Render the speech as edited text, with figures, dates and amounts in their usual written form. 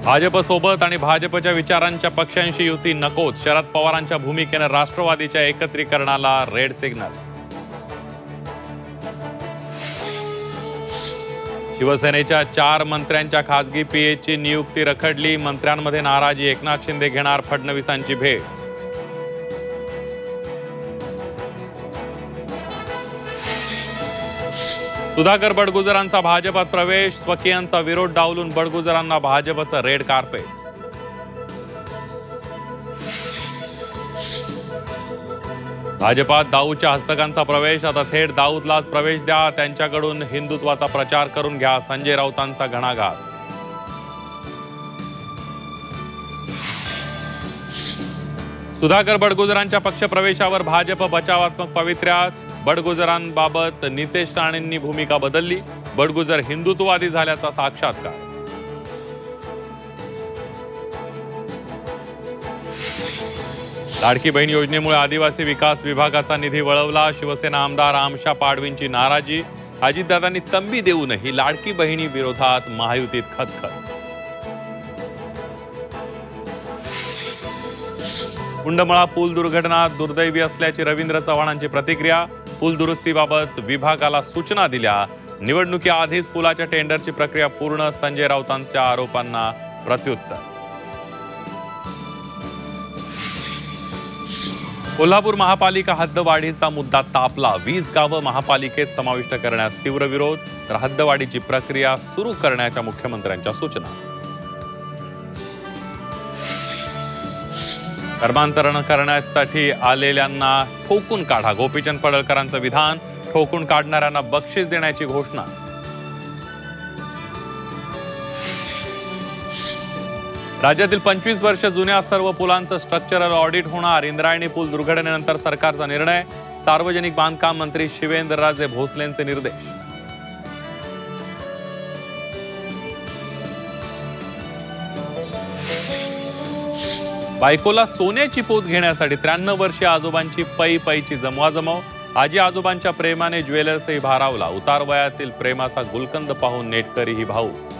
भाजपसोबत आणि भाजपच्या विचारांच्या पक्षांशी युती नकोच. शरद पवारांच्या भूमिकेने राष्ट्रवादीच्या एकत्रीकरणाला रेड सिग्नल. शिवसेनेच्या 4 मंत्र्यांच्या खासगी पीएची नियुक्ती रखडली. मंत्र्यांमध्ये नाराजी. एकनाथ शिंदे घेणार फडणवीसांची भेट. सुधाकर बडगुजरांचा भाजपात प्रवेश. स्वकीयांचा विरोध डावलून बडगुजरांना भाजपचं रेड कार्पेट. भाजपात दाऊदच्या हस्तकांचा प्रवेश. आता थेट दाऊदलाच प्रवेश द्या. त्यांच्याकडून हिंदुत्वाचा प्रचार करून घ्या. संजय राऊतांचा घणाघात. सुधाकर बडगुजरांच्या पक्षप्रवेशावर भाजप बचावात्मक पवित्र्यात. बडगुजरांबाबत नितेश राणेंनी भूमिका बदलली. बडगुजर हिंदुत्ववादी झाल्याचा साक्षात्कार. लाडकी बहीण योजनेमुळे आदिवासी विकास विभागाचा निधी वळवला. शिवसेना आमदार आमशा पाडवींची नाराजी. अजितदादांनी तंबी देऊनही लाडकी बहिणी विरोधात महायुतीत खतखत. कुंडमळा पूल दुर्घटना दुर्दैवी असल्याची रवींद्र चव्हाणांची प्रतिक्रिया. पूल दुरुस्तीबाबत विभागाला सूचना दिल्या. निवडणुकीआधीच पुलाच्या टेंडरची प्रक्रिया पूर्ण. संजय राऊतांच्या आरोपांना प्रत्युत्तर. कोल्हापूर महापालिका हद्दवाढीचा मुद्दा तापला. 20 गावं महापालिकेत समाविष्ट करण्यास तीव्र विरोध. तर हद्दवाढीची प्रक्रिया सुरू करण्याच्या मुख्यमंत्र्यांच्या सूचना. धर्मांतरण करण्यासाठी आलेल्यांना ठोकून काढा. गोपीचंद पडळकरांचं विधान. ठोकून काढणाऱ्यांना बक्षीस देण्याची घोषणा. राज्यातील 25 वर्ष जुन्या सर्व पुलांचं स्ट्रक्चरल ऑडिट होणार. इंद्रायणी पूल दुर्घटनेनंतर सरकारचा निर्णय. सार्वजनिक बांधकाम मंत्री शिवेंद्रराजे भोसलेंचे निर्देश. बायकोला सोन्याची पोत घेण्यासाठी 93 वर्षीय आजोबांची पैची जमवाजमव. आजी आजोबांच्या प्रेमाने ज्वेलर्सही भारावला. उतार वयातील प्रेमाचा गुलकंद पाहून नेटकरीही भावूक.